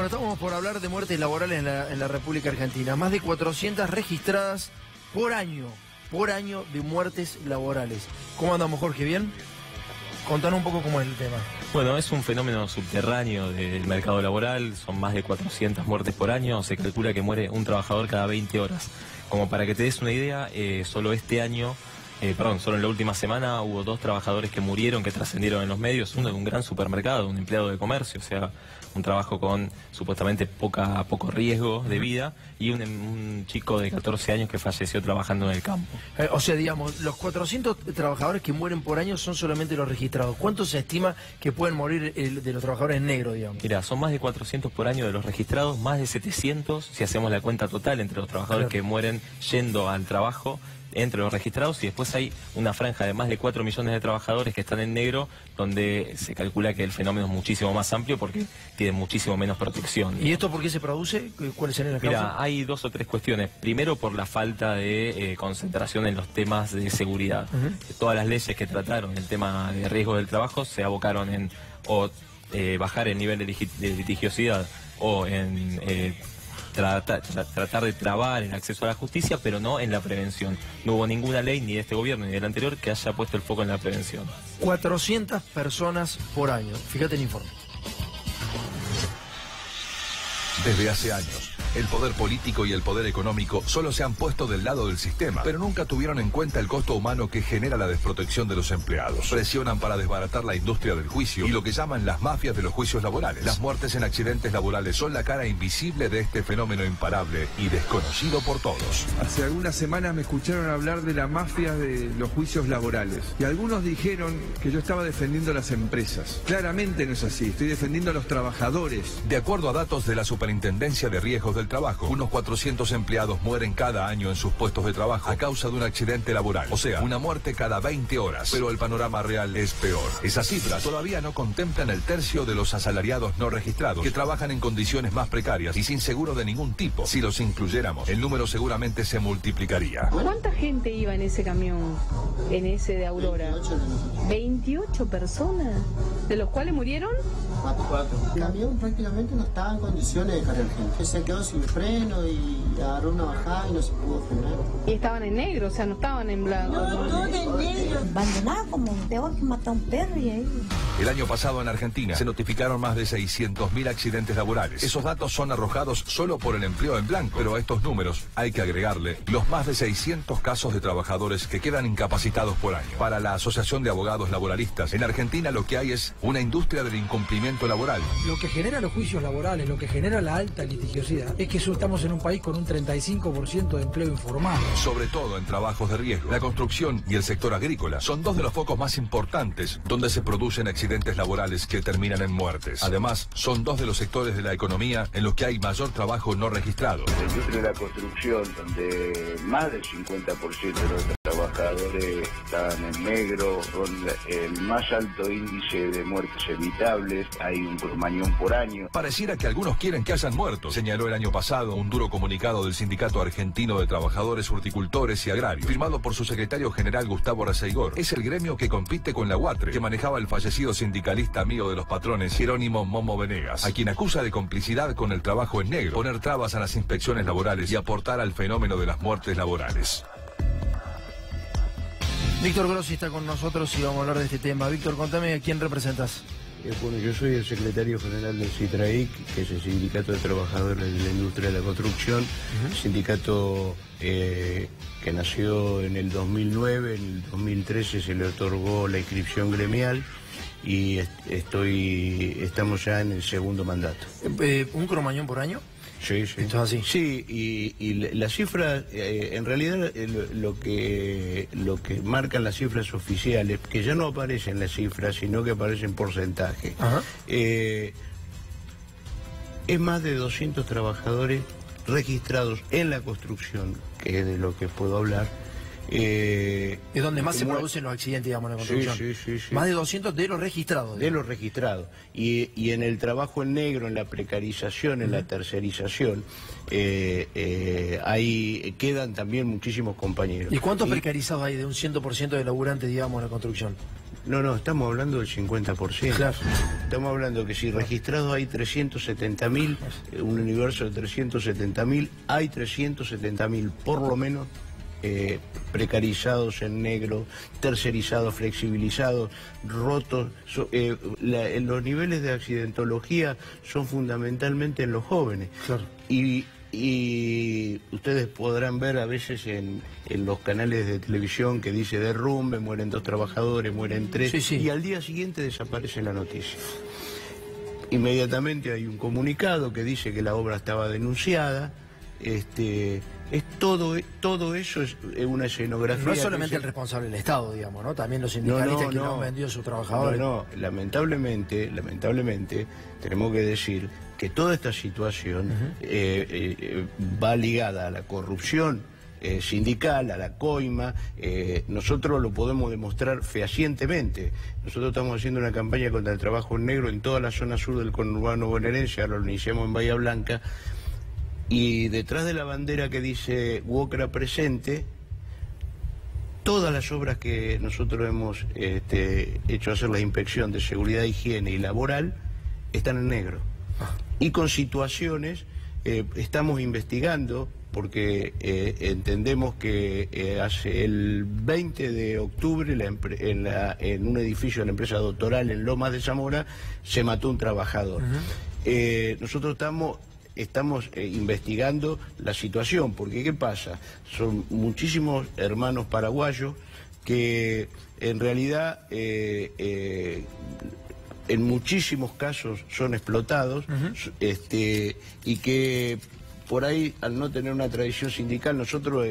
Bueno, estamos por hablar de muertes laborales en la República Argentina. Más de 400 registradas por año de muertes laborales. ¿Cómo andamos, Jorge? ¿Bien? Contanos un poco cómo es el tema. Bueno, es un fenómeno subterráneo del mercado laboral, son más de 400 muertes por año, se calcula que muere un trabajador cada 20 horas. Como para que te des una idea, solo en la última semana hubo 2 trabajadores que murieron, que trascendieron en los medios, uno de un gran supermercado, un empleado de comercio, o sea, un trabajo con supuestamente poco riesgo de vida, y un chico de 14 años que falleció trabajando en el campo. O sea, digamos, los 400 trabajadores que mueren por año son solamente los registrados. ¿Cuánto se estima que pueden morir de los trabajadores negros, digamos? Mira, son más de 400 por año de los registrados, más de 700 si hacemos la cuenta total entre los trabajadores que mueren yendo al trabajo, entre los registrados, y después hay una franja de más de 4 millones de trabajadores que están en negro, donde se calcula que el fenómeno es muchísimo más amplio porque tiene muchísimo menos protección. ¿Y esto por qué se produce? ¿Cuáles serían las causas? Mira, hay 2 o 3 cuestiones. Primero, por la falta de concentración en los temas de seguridad. Todas las leyes que trataron el tema de riesgo del trabajo se abocaron en bajar el nivel de litigiosidad o en tratar de trabar el acceso a la justicia, pero no en la prevención. No hubo ninguna ley, ni de este gobierno ni del anterior, que haya puesto el foco en la prevención. 400 personas por año. Fíjate el informe. Desde hace años, el poder político y el poder económico solo se han puesto del lado del sistema, pero nunca tuvieron en cuenta el costo humano que genera la desprotección de los empleados. Presionan para desbaratar la industria del juicio y lo que llaman las mafias de los juicios laborales. Las muertes en accidentes laborales son la cara invisible de este fenómeno imparable y desconocido por todos. Hace algunas semanas me escucharon hablar de la mafia de los juicios laborales y algunos dijeron que yo estaba defendiendo las empresas. Claramente no es así, estoy defendiendo a los trabajadores. De acuerdo a datos de la Superintendencia de Riesgos del Trabajo, unos 400 empleados mueren cada año en sus puestos de trabajo a causa de un accidente laboral. O sea, una muerte cada 20 horas. Pero el panorama real es peor. Esas cifras todavía no contemplan el tercio de los asalariados no registrados, que trabajan en condiciones más precarias y sin seguro de ningún tipo. Si los incluyéramos, el número seguramente se multiplicaría. ¿Cuánta gente iba en ese camión, en ese de Aurora? 28 personas, de los cuales murieron 4. El camión prácticamente no estaba en condiciones de cargar gente. Se quedó sin freno y agarró una bajada y no se pudo frenar. y estaban en negro, o sea, no estaban en blanco. Todo en negro. Abandonado como peor que matar a un perro y ahí. El año pasado en Argentina se notificaron más de 600.000 accidentes laborales. Esos datos son arrojados solo por el empleo en blanco, pero a estos números hay que agregarle los más de 600 casos de trabajadores que quedan incapacitados por año. Para la Asociación de Abogados Laboralistas, en Argentina lo que hay es una industria del incumplimiento laboral. Lo que genera los juicios laborales, lo que genera la alta litigiosidad, es que estamos en un país con un 35% de empleo informal. Sobre todo en trabajos de riesgo. La construcción y el sector agrícola son dos de los focos más importantes donde se producen accidentes laborales que terminan en muertes. Además, son dos de los sectores de la economía en los que hay mayor trabajo no registrado. La industria de la construcción, donde más del 50% de los trabajadores están en negro, con el más alto índice de muertes evitables, hay un cromañón por año. Pareciera que algunos quieren que hayan muerto, señaló el año pasado un duro comunicado del Sindicato Argentino de Trabajadores Horticultores y Agrarios, firmado por su secretario general Gustavo Raceigor. Es el gremio que compite con la UATRE, que manejaba el fallecido sindicalista amigo de los patrones Jerónimo Momo Venegas, a quien acusa de complicidad con el trabajo en negro, poner trabas a las inspecciones laborales y aportar al fenómeno de las muertes laborales. Víctor Grossi está con nosotros y vamos a hablar de este tema. Víctor, contame a quién representas. Bueno, yo soy el secretario general del CITRAIC, que es el Sindicato de Trabajadores de la Industria de la Construcción, sindicato que nació en el 2009, en el 2013 se le otorgó la inscripción gremial y estamos ya en el segundo mandato. ¿Un cromañón por año? Sí, sí. Esto es así. Sí, y la cifra, en realidad lo que marcan las cifras oficiales, que ya no aparecen las cifras, sino que aparecen porcentaje, es más de 200 trabajadores registrados en la construcción, que es de lo que puedo hablar. Es donde más se producen los accidentes, digamos, en la construcción. Sí. Más de 200 de los registrados. De los registrados. Y en el trabajo en negro, en la precarización, en la tercerización, ahí quedan también muchísimos compañeros. ¿Y cuántos precarizados hay de un 100% de laburantes, digamos, en la construcción? No, estamos hablando del 50%. Claro. Estamos hablando que si registrados hay 370.000, un universo de 370.000, hay 370.000 por lo menos precarizados en negro, tercerizados, flexibilizados, rotos. Los niveles de accidentología son fundamentalmente en los jóvenes. Claro. Y ustedes podrán ver a veces en los canales de televisión que dice derrumbe, mueren 2 trabajadores, mueren 3, sí, sí. Y al día siguiente desaparece la noticia. Inmediatamente hay un comunicado que dice que la obra estaba denunciada. Todo eso es una escenografía. No es solamente el responsable del Estado, digamos, ¿no? También los sindicalistas que no han vendido a sus trabajadores. No, lamentablemente, tenemos que decir que toda esta situación va ligada a la corrupción sindical, a la coima. Nosotros lo podemos demostrar fehacientemente. Nosotros estamos haciendo una campaña contra el trabajo en negro en toda la zona sur del conurbano bonaerense, ahora lo iniciamos en Bahía Blanca. Y detrás de la bandera que dice UOCRA presente, todas las obras que nosotros hemos hecho hacer la inspección de seguridad, higiene y laboral están en negro. Y con situaciones estamos investigando, porque entendemos que hace el 20 de octubre en un edificio de la empresa Doctoral en Lomas de Zamora se mató un trabajador. Nosotros estamos investigando la situación, porque ¿qué pasa? Son muchísimos hermanos paraguayos que en realidad en muchísimos casos son explotados, y que por ahí, al no tener una tradición sindical, nosotros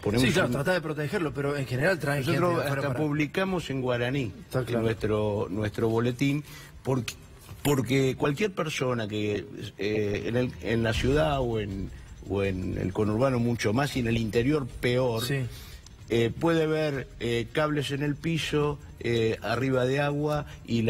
ponemos... Sí, claro, tratar de protegerlo, pero en general traen gente de nosotros afuera hasta publicamos en guaraní claro. nuestro boletín, porque cualquier persona que en la ciudad o en el conurbano mucho más, y en el interior peor, sí. Puede ver cables en el piso, arriba de agua, y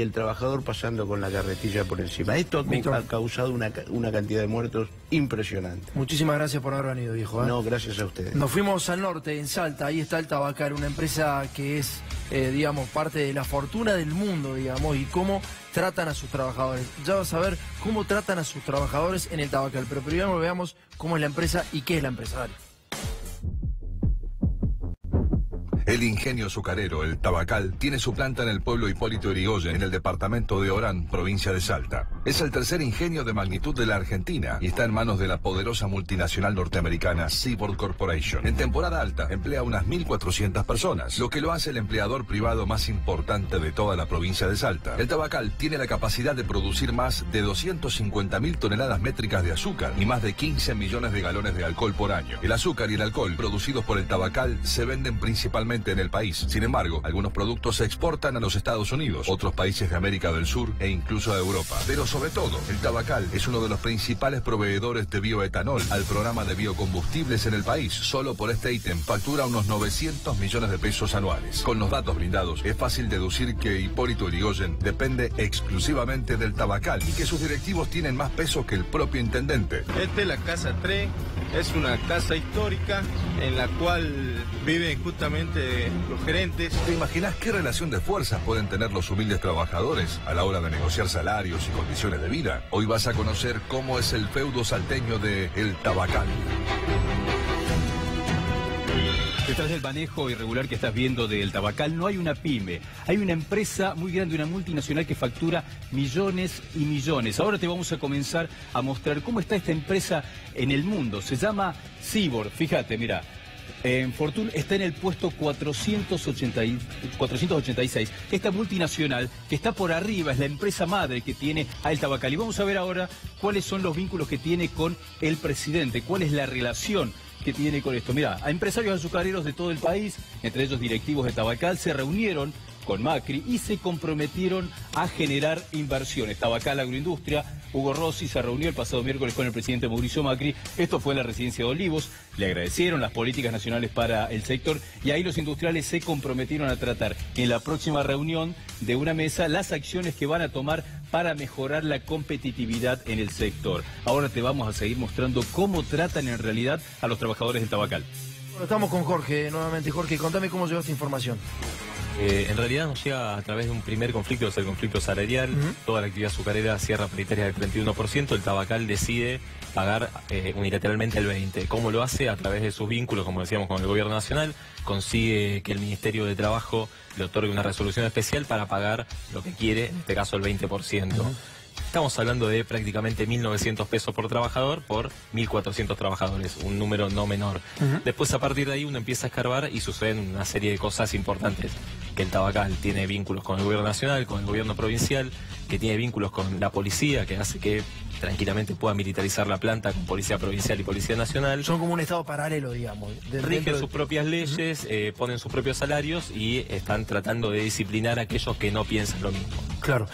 el trabajador pasando con la carretilla por encima. Esto ha causado una cantidad de muertos impresionante. Muchísimas gracias por haber venido, viejo. No, gracias a ustedes. Nos fuimos al norte, en Salta, ahí está el Tabacal, una empresa que es, digamos, parte de la fortuna del mundo, digamos, y cómo tratan a sus trabajadores. Ya vas a ver cómo tratan a sus trabajadores en el Tabacal, pero primero veamos cómo es la empresa y qué es la empresaria. El ingenio azucarero, el Tabacal, tiene su planta en el pueblo Hipólito Yrigoyen, en el departamento de Orán, provincia de Salta. Es el tercer ingenio de magnitud de la Argentina y está en manos de la poderosa multinacional norteamericana Seaboard Corporation. En temporada alta emplea unas 1.400 personas, lo que lo hace el empleador privado más importante de toda la provincia de Salta. El Tabacal tiene la capacidad de producir más de 250.000 toneladas métricas de azúcar y más de 15 millones de galones de alcohol por año. El azúcar y el alcohol producidos por el Tabacal se venden principalmente en el país. Sin embargo, algunos productos se exportan a los Estados Unidos, otros países de América del Sur e incluso a Europa. Pero sobre todo, el Tabacal es uno de los principales proveedores de bioetanol al programa de biocombustibles en el país. Solo por este ítem factura unos 900 millones de pesos anuales. Con los datos brindados, es fácil deducir que Hipólito Yrigoyen depende exclusivamente del Tabacal y que sus directivos tienen más peso que el propio intendente. Esta es la Casa 3, es una casa histórica en la cual viven justamente los gerentes. ¿Te imaginas qué relación de fuerzas pueden tener los humildes trabajadores a la hora de negociar salarios y condiciones de vida? Hoy vas a conocer cómo es el feudo salteño de El Tabacal. Detrás del manejo irregular que estás viendo del Tabacal no hay una pyme, hay una empresa muy grande, una multinacional que factura millones y millones. Ahora te vamos a comenzar a mostrar cómo está esta empresa en el mundo. Se llama Seaboard, fíjate, mira. En Fortune está en el puesto 486. Esta multinacional que está por arriba es la empresa madre que tiene a El Tabacal. Y vamos a ver ahora cuáles son los vínculos que tiene con el presidente, cuál es la relación que tiene con esto. Mira, a empresarios azucareros de todo el país, entre ellos directivos de Tabacal, se reunieron con Macri y se comprometieron a generar inversiones. Tabacal Agroindustria, Hugo Rossi se reunió el pasado miércoles con el presidente Mauricio Macri. Esto fue en la residencia de Olivos. Le agradecieron las políticas nacionales para el sector y ahí los industriales se comprometieron a tratar en la próxima reunión de una mesa las acciones que van a tomar para mejorar la competitividad en el sector. Ahora te vamos a seguir mostrando cómo tratan en realidad a los trabajadores del Tabacal. Bueno, estamos con Jorge nuevamente. Jorge, contame cómo llegó esta información. En realidad nos llega a través de un primer conflicto, que es el conflicto salarial. Toda la actividad azucarera cierra paritarias del 31%, el tabacal decide pagar unilateralmente el 20%. ¿Cómo lo hace? A través de sus vínculos, como decíamos, con el gobierno nacional, consigue que el Ministerio de Trabajo le otorgue una resolución especial para pagar lo que quiere, en este caso el 20%. Estamos hablando de prácticamente 1.900 pesos por trabajador por 1.400 trabajadores, un número no menor. Después, a partir de ahí, uno empieza a escarbar y suceden una serie de cosas importantes. Que el tabacal tiene vínculos con el gobierno nacional, con el gobierno provincial, que tiene vínculos con la policía, que hace que tranquilamente pueda militarizar la planta con policía provincial y policía nacional. Son como un estado paralelo, digamos. Rigen sus propias leyes, ponen sus propios salarios y están tratando de disciplinar a aquellos que no piensan lo mismo. Claro.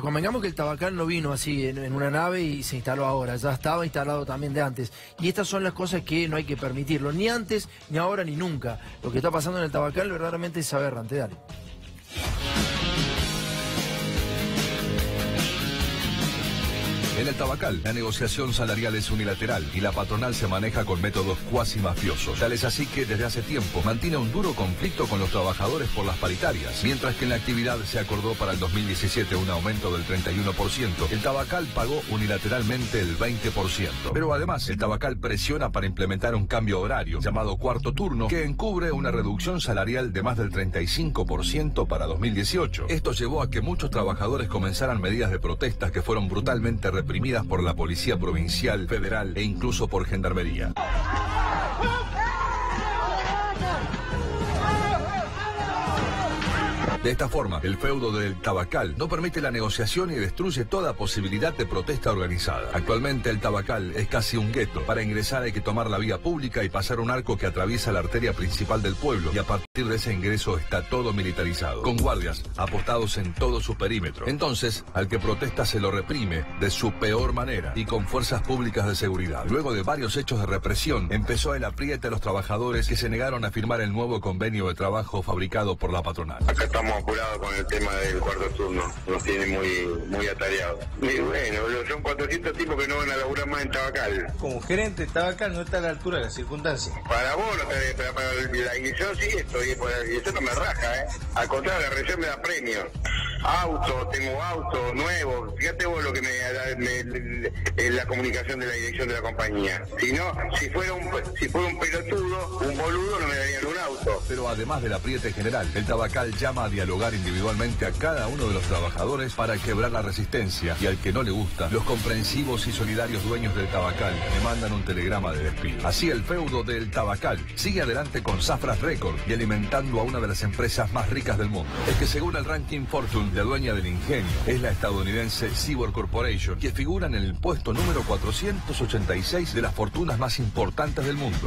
Convengamos que el tabacal no vino así en una nave y se instaló ahora, ya estaba instalado también de antes. Y estas son las cosas que no hay que permitirlo, ni antes, ni ahora, ni nunca. Lo que está pasando en el tabacal verdaderamente es aberrante. Dale. En el tabacal, la negociación salarial es unilateral y la patronal se maneja con métodos cuasi mafiosos. Tal es así que desde hace tiempo mantiene un duro conflicto con los trabajadores por las paritarias. Mientras que en la actividad se acordó para el 2017 un aumento del 31%, el tabacal pagó unilateralmente el 20%. Pero además, el tabacal presiona para implementar un cambio horario llamado cuarto turno que encubre una reducción salarial de más del 35% para 2018. Esto llevó a que muchos trabajadores comenzaran medidas de protestas que fueron brutalmente reprimidas por la policía provincial, federal e incluso por gendarmería. De esta forma, el feudo del tabacal no permite la negociación y destruye toda posibilidad de protesta organizada. Actualmente el tabacal es casi un gueto. Para ingresar hay que tomar la vía pública y pasar un arco que atraviesa la arteria principal del pueblo, y a partir de ese ingreso está todo militarizado, con guardias apostados en todo su perímetro. Entonces, al que protesta se lo reprime de su peor manera y con fuerzas públicas de seguridad. Luego de varios hechos de represión, empezó el apriete a los trabajadores que se negaron a firmar el nuevo convenio de trabajo fabricado por la patronal. Acá estamos apurados con el tema del cuarto turno, nos tiene muy atareados. Y bueno, son 400 tipos que no van a laburar más en tabacal. Como gerente de tabacal no está a la altura de las circunstancias. Para vos no está, pero para yo sí estoy, y eso no me raja, Al contrario, la región me da premios. Tengo auto nuevo, fíjate vos lo que me da la comunicación de la dirección de la compañía. Si fuera un pelotudo, un boludo, no me darían un auto. Pero además del apriete general, el tabacal llama a dialogar individualmente a cada uno de los trabajadores para quebrar la resistencia, y al que no le gusta, los comprensivos y solidarios dueños del tabacal le mandan un telegrama de despido. Así el feudo del tabacal sigue adelante con Zafras Record y alimentando a una de las empresas más ricas del mundo. Es que según el ranking Fortune, la dueña del ingenio es la estadounidense Seaboard Corporation, que figura en el puesto número 486 de las fortunas más importantes del mundo.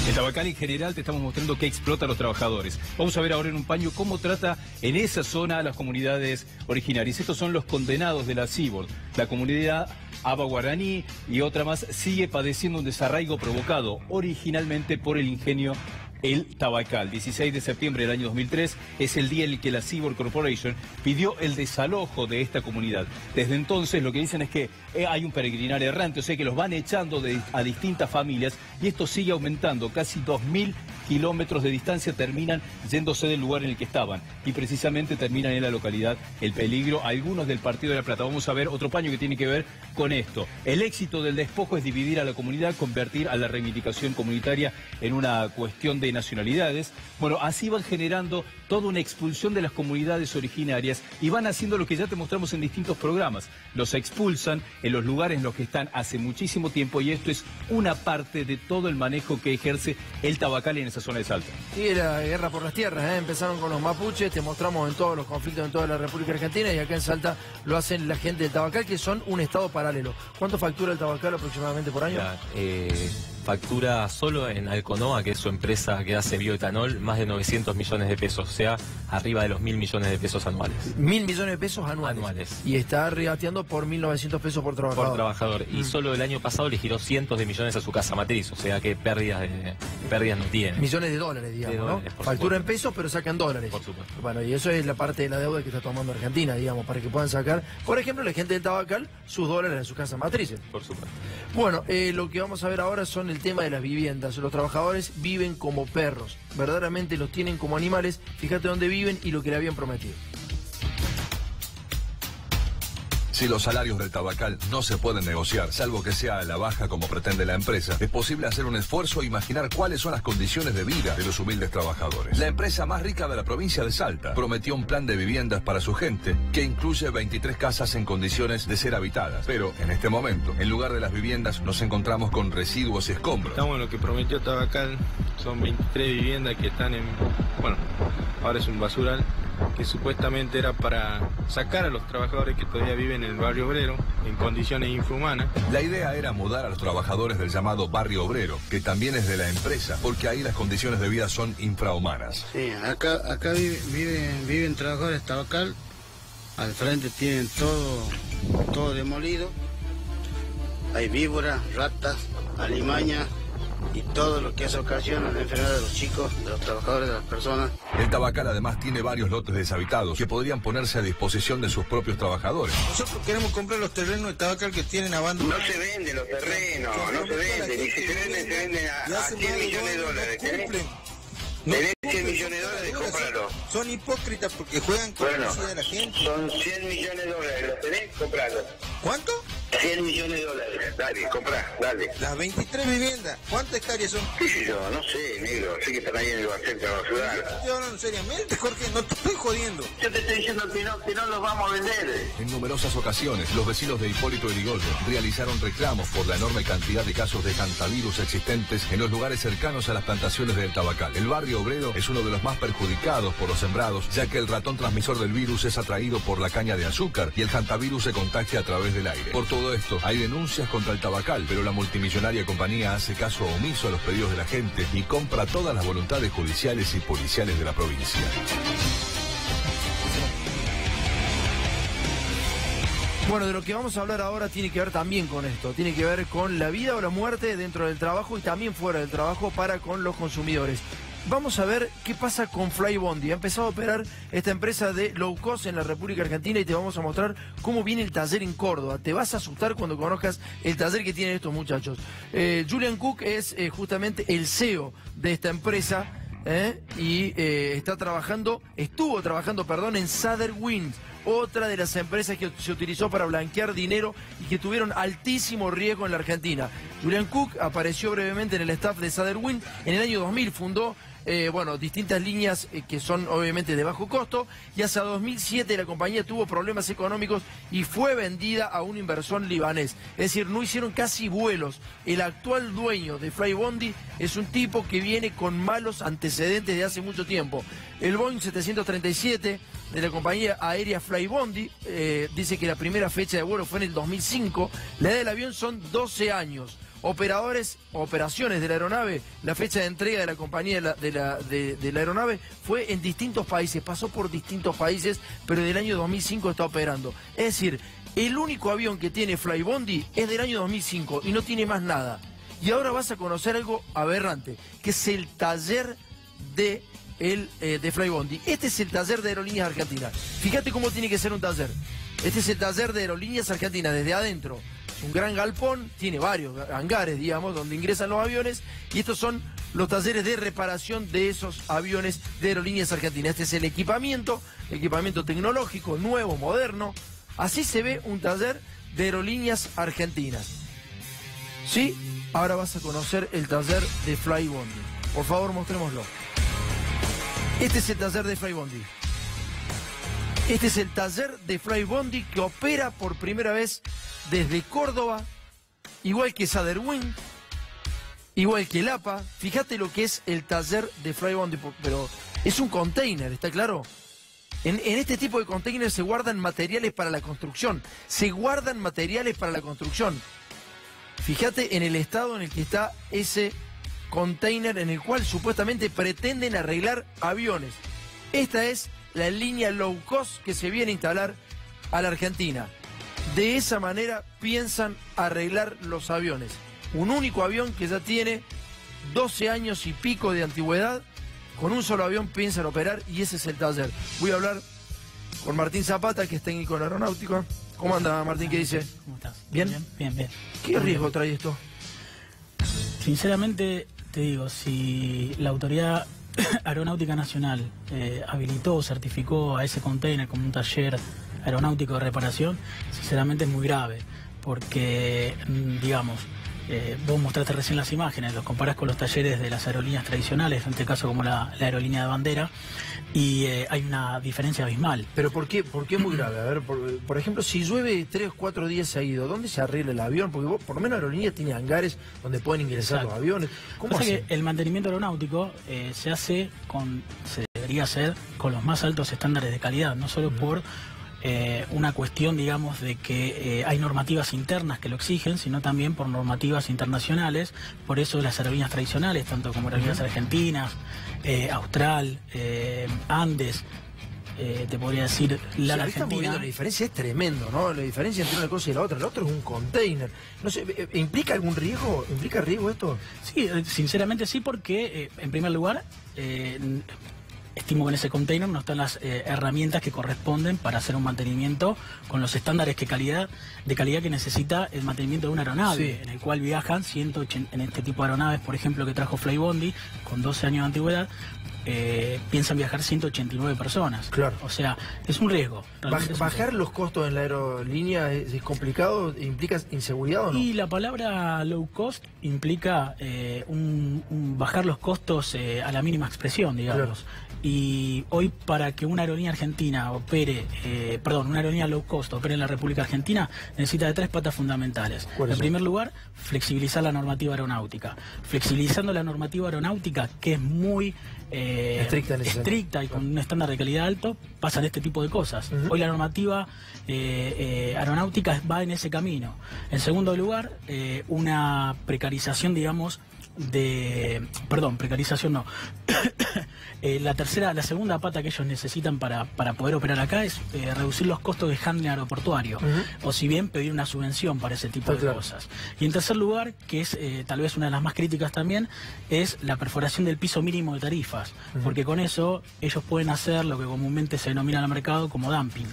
El tabacal en general te estamos mostrando que explota a los trabajadores. Vamos a ver ahora en un paño cómo trata en esa zona a las comunidades originarias. Estos son los condenados de la Seaboard. La comunidad Aba Guaraní y otra más sigue padeciendo un desarraigo provocado originalmente por el ingenio El Tabacal. 16 de septiembre del año 2003 es el día en el que la Seaboard Corporation pidió el desalojo de esta comunidad. Desde entonces lo que dicen es que hay un peregrinar errante, o sea que los van echando a distintas familias, y esto sigue aumentando. Casi 2.000 kilómetros de distancia terminan yéndose del lugar en el que estaban, y precisamente terminan en la localidad El Peligro, algunos del Partido de la Plata. Vamos a ver otro paño que tiene que ver con esto. El éxito del despojo es dividir a la comunidad, convertir a la reivindicación comunitaria en una cuestión de nacionalidades. Bueno, así van generando toda una expulsión de las comunidades originarias y van haciendo lo que ya te mostramos en distintos programas. Los expulsan en los lugares en los que están hace muchísimo tiempo, y esto es una parte de todo el manejo que ejerce el tabacal en esa zona de Salta. Sí, la guerra por las tierras, empezaron con los mapuches, te mostramos en todos los conflictos en toda la República Argentina, y acá en Salta lo hacen la gente del tabacal, que son un estado paralelo. ¿Cuánto factura el tabacal aproximadamente por año? Factura solo en Alconoa, que es su empresa que hace bioetanol, más de 900 millones de pesos, o sea, arriba de los 1.000 millones de pesos anuales. 1.000 millones de pesos anuales. Y está regateando por 1.900 pesos por trabajador. Por trabajador. Y solo el año pasado le giró cientos de millones a su casa matriz, o sea que pérdidas no tiene. Millones de dólares, digamos, ¿no? Factura en pesos, pero sacan dólares. Por supuesto. Bueno, y eso es la parte de la deuda que está tomando Argentina, digamos, para que puedan sacar, por ejemplo, la gente del tabacal, sus dólares de sus casas matrices. Por supuesto. Bueno, lo que vamos a ver ahora son el tema de las viviendas. Los trabajadores viven como perros, verdaderamente los tienen como animales. Fíjate dónde viven y lo que le habían prometido. Si los salarios del tabacal no se pueden negociar, salvo que sea a la baja como pretende la empresa, es posible hacer un esfuerzo e imaginar cuáles son las condiciones de vida de los humildes trabajadores. La empresa más rica de la provincia de Salta prometió un plan de viviendas para su gente que incluye 23 casas en condiciones de ser habitadas. Pero en este momento, en lugar de las viviendas, nos encontramos con residuos y escombros. Estamos en lo que prometió Tabacal, son 23 viviendas que están en... bueno, ahora es un basural, que supuestamente era para sacar a los trabajadores que todavía viven en el barrio obrero en condiciones infrahumanas. La idea era mudar a los trabajadores del llamado barrio obrero, que también es de la empresa, porque ahí las condiciones de vida son infrahumanas. Sí, acá viven trabajadores de Tabacal, al frente tienen todo demolido, hay víboras, ratas, alimañas y todo lo que eso ocasiona la enfermedad de los chicos, de los trabajadores, de las personas. El Tabacal además tiene varios lotes deshabitados que podrían ponerse a disposición de sus propios trabajadores. Nosotros queremos comprar los terrenos de Tabacal que tienen abandonados. No se venden los terrenos, no se venden, y si se venden a 100 millones de dólares. Tenés 100 millones de dólares, cómpralo. Son hipócritas porque juegan con la vida de la gente. Son 100 millones de dólares, ¿los tenés? Cómpralo. ¿Cuánto? 100 millones de dólares, dale, comprá, dale. Las 23 viviendas, ¿cuántas hectáreas son? ¿Qué sé yo? No sé, negro, sé que están ahí en el centro de la ciudad. Estoy hablando seriamente, Jorge, no te estoy jodiendo. Yo te estoy diciendo que no los vamos a vender. En numerosas ocasiones, los vecinos de Hipólito Yrigoyen realizaron reclamos por la enorme cantidad de casos de hantavirus existentes en los lugares cercanos a las plantaciones del Tabacal. El barrio obrero es uno de los más perjudicados por los sembrados, ya que el ratón transmisor del virus es atraído por la caña de azúcar y el hantavirus se contagia a través del aire. Por todo esto, hay denuncias contra el Tabacal, pero la multimillonaria compañía hace caso omiso a los pedidos de la gente y compra todas las voluntades judiciales y policiales de la provincia. Bueno, de lo que vamos a hablar ahora tiene que ver también con esto, tiene que ver con la vida o la muerte dentro del trabajo y también fuera del trabajo para con los consumidores. Vamos a ver qué pasa con Flybondi. Ha empezado a operar esta empresa de low cost en la República Argentina y te vamos a mostrar cómo viene el taller en Córdoba. Te vas a asustar cuando conozcas el taller que tienen estos muchachos. Julian Cook es justamente el CEO de esta empresa y estuvo trabajando en Southern, otra de las empresas que se utilizó para blanquear dinero y que tuvieron altísimo riesgo en la Argentina. Julian Cook apareció brevemente en el staff de Southern. En el año 2000 fundó distintas líneas que son obviamente de bajo costo, y hacia 2007 la compañía tuvo problemas económicos y fue vendida a un inversor libanés. Es decir, no hicieron casi vuelos. El actual dueño de Flybondi es un tipo que viene con malos antecedentes de hace mucho tiempo. El Boeing 737 de la compañía aérea Flybondi dice que la primera fecha de vuelo fue en el 2005. La edad del avión son 12 años. Operaciones de la aeronave, la fecha de entrega de la compañía de la aeronave fue en distintos países, pasó por distintos países, pero del año 2005 está operando. Es decir, el único avión que tiene Flybondi es del año 2005 y no tiene más nada. Y ahora vas a conocer algo aberrante, que es el taller de Flybondi. Este es el taller de Aerolíneas Argentinas. Fíjate cómo tiene que ser un taller. Este es el taller de Aerolíneas Argentinas desde adentro. Un gran galpón, tiene varios hangares, digamos, donde ingresan los aviones, y estos son los talleres de reparación de esos aviones de Aerolíneas Argentinas. Este es el equipamiento tecnológico, nuevo, moderno. Así se ve un taller de Aerolíneas Argentinas. ¿Sí? Ahora vas a conocer el taller de Flybondi. Por favor, mostrémoslo. Este es el taller de Flybondi. Este es el taller de Flybondi que opera por primera vez desde Córdoba, igual que Southern, igual que el APA. Fíjate lo que es el taller de Flybondi, pero es un container, ¿está claro? En este tipo de containers se guardan materiales para la construcción. Fíjate en el estado en el que está ese container en el cual supuestamente pretenden arreglar aviones. Esta es la línea low cost que se viene a instalar a la Argentina. De esa manera piensan arreglar los aviones. Un único avión que ya tiene 12 años y pico de antigüedad, con un solo avión piensan operar, y ese es el taller. Voy a hablar con Martín Zapata, que es técnico en aeronáutica. ¿Cómo anda, Martín? ¿Qué dice? ¿Cómo estás? ¿Bien? Bien. ¿Qué riesgo trae esto? Sinceramente, te digo, si la Autoridad Aeronáutica Nacional habilitó o certificó a ese container como un taller aeronáutico de reparación, sinceramente es muy grave, porque, digamos, vos mostraste recién las imágenes, los comparás con los talleres de las aerolíneas tradicionales, en este caso como la aerolínea de bandera, y hay una diferencia abismal. ¿Pero por qué es muy grave? A ver, por ejemplo, si llueve 3 o 4 días seguidos, ¿dónde se arregla el avión? Porque vos, por lo menos aerolíneas tiene hangares donde pueden ingresar los aviones. ¿Cómo hace? Que el mantenimiento aeronáutico se debería hacer con los más altos estándares de calidad, no solo por una cuestión, digamos, de que hay normativas internas que lo exigen, sino también por normativas internacionales. Por eso las aerolíneas tradicionales, tanto como aerolíneas argentinas, Austral, Andes, te podría decir la Argentina. La diferencia es tremendo, ¿no? La diferencia entre una cosa y la otra. El otro es un container. No sé, ¿implica algún riesgo? ¿Implica riesgo esto? Sí, sinceramente sí, porque en primer lugar estimo que en ese container no están las herramientas que corresponden para hacer un mantenimiento con los estándares de calidad que necesita el mantenimiento de una aeronave, en el cual viajan 180, en este tipo de aeronaves, por ejemplo, que trajo Flybondi, con 12 años de antigüedad, piensan viajar 189 personas. Claro. O sea, es un riesgo. ¿Bajar los costos en la aerolínea es complicado? ¿Implica inseguridad o no? Y la palabra low cost implica bajar los costos a la mínima expresión, digamos. Claro. Y hoy, para que una aerolínea argentina una aerolínea low cost opere en la República Argentina, necesita de 3 patas fundamentales. En primer lugar, flexibilizar la normativa aeronáutica. Flexibilizando la normativa aeronáutica, que es muy estricta y con un estándar de calidad alto, pasan este tipo de cosas. Hoy la normativa aeronáutica va en ese camino. En segundo lugar, una precarización, digamos, precarización no. La segunda pata que ellos necesitan para poder operar acá es reducir los costos de handling aeroportuario, o si bien pedir una subvención para ese tipo de cosas. Y en tercer lugar, que es tal vez una de las más críticas también, es la perforación del piso mínimo de tarifas, porque con eso ellos pueden hacer lo que comúnmente se denomina en el mercado como dumping.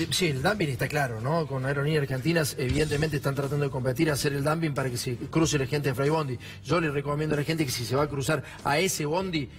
Sí, el dumping está claro, ¿no? Con aerolíneas argentinas evidentemente están tratando de competir a hacer el dumping para que se cruce la gente de Flybondi. Yo le recomiendo a la gente que si se va a cruzar a ese bondi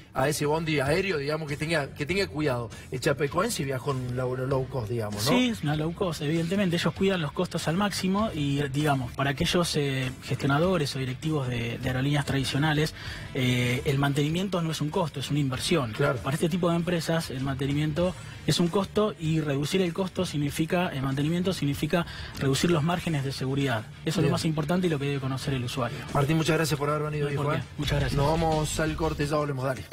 aéreo, digamos, que tenga cuidado. El Chapecoense viajó en low cost, digamos, ¿no? Sí, es una low cost, evidentemente. Ellos cuidan los costos al máximo y, digamos, para aquellos gestionadores o directivos de aerolíneas tradicionales, el mantenimiento no es un costo, es una inversión. Claro. Para este tipo de empresas, el mantenimiento es un costo, y reducir el costo el mantenimiento significa reducir los márgenes de seguridad. Eso es lo más importante y lo que debe conocer el usuario. Martín, muchas gracias por haber venido hoy, Juan. Muchas gracias. Nos vamos al corte, ya volvemos, dale.